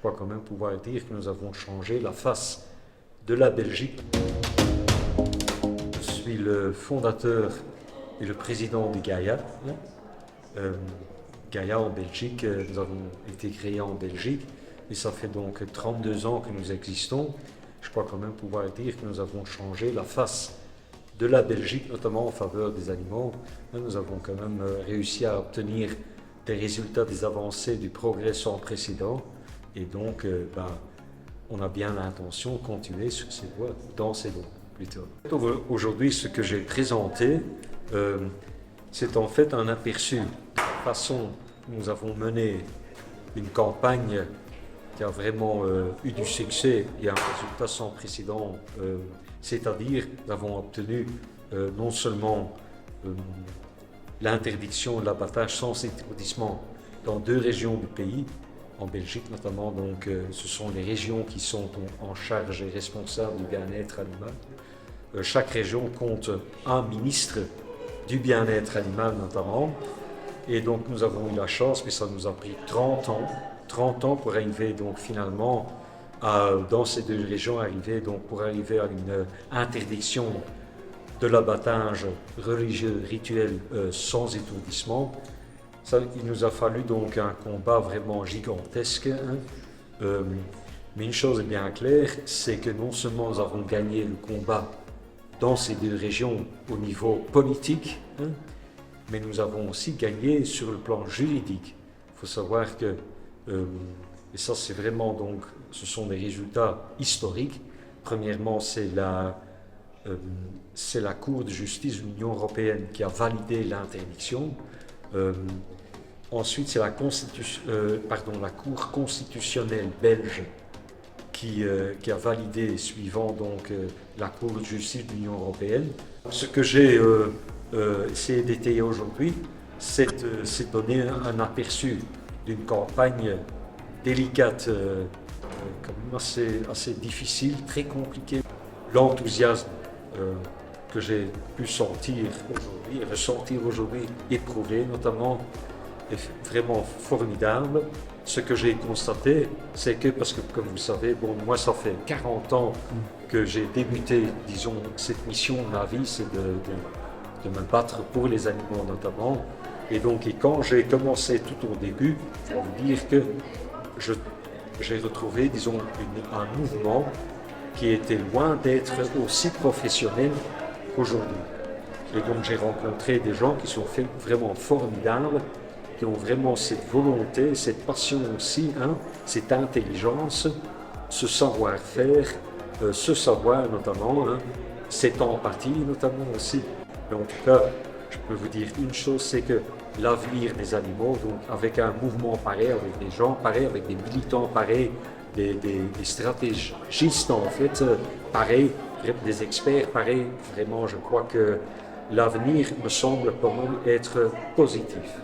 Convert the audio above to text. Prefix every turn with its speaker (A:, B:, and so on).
A: crois quand même pouvoir dire que nous avons changé la face de la Belgique. Je suis le fondateur et le président de Gaïa. Gaïa en Belgique, nous avons été créés en Belgique et ça fait donc 32 ans que nous existons. Je crois quand même pouvoir dire que nous avons changé la face de la Belgique, notamment en faveur des animaux. Nous avons quand même réussi à obtenir des résultats, des avancées, du progrès sans précédent. Et donc, on a bien l'intention de continuer sur ces voies, dans ces voies plutôt. Aujourd'hui, ce que j'ai présenté, c'est en fait un aperçu de la façon dont nous avons mené une campagne qui a vraiment eu du succès et un résultat sans précédent. C'est-à-dire, nous avons obtenu non seulement l'interdiction de l'abattage sans étourdissement dans 2 régions du pays, en Belgique notamment, donc ce sont les régions qui sont en charge et responsables du bien-être animal. Chaque région compte un ministre du bien-être animal notamment, et donc nous avons eu la chance, mais ça nous a pris 30 ans pour arriver donc finalement dans ces 2 régions, pour arriver à une interdiction de l'abattage religieux rituel sans étourdissement. Il nous a fallu donc un combat vraiment gigantesque, mais une chose est bien claire, c'est que non seulement nous avons gagné le combat dans ces 2 régions au niveau politique, mais nous avons aussi gagné sur le plan juridique. Il faut savoir que, et ça c'est vraiment donc, ce sont des résultats historiques. Premièrement, c'est la Cour de justice de l'Union européenne qui a validé l'interdiction. Ensuite, c'est la Cour constitutionnelle belge qui a validé, suivant donc la Cour de justice de l'Union européenne. Ce que j'ai essayé d'étayer aujourd'hui, c'est donner un aperçu d'une campagne délicate, quand même assez difficile, très compliquée. L'enthousiasme que j'ai pu ressentir aujourd'hui, éprouver notamment, est vraiment formidable. Ce que j'ai constaté, c'est que, parce que comme vous savez, moi ça fait 40 ans que j'ai débuté, disons, cette mission de ma vie, c'est de me battre pour les animaux notamment. Et quand j'ai commencé tout au début, je vais vous dire que j'ai retrouvé, disons, un mouvement qui était loin d'être aussi professionnel qu'aujourd'hui. Et donc j'ai rencontré des gens qui sont vraiment formidables, qui ont vraiment cette volonté, cette passion aussi, cette intelligence, ce savoir-faire, ce savoir notamment, cette empathie notamment aussi. Mais en tout cas, je peux vous dire une chose, c'est que l'avenir des animaux, donc avec un mouvement pareil, avec des gens pareils, avec des militants pareils, des stratégistes en fait, pareils, des experts pareils, vraiment je crois que l'avenir me semble pour moi être positif.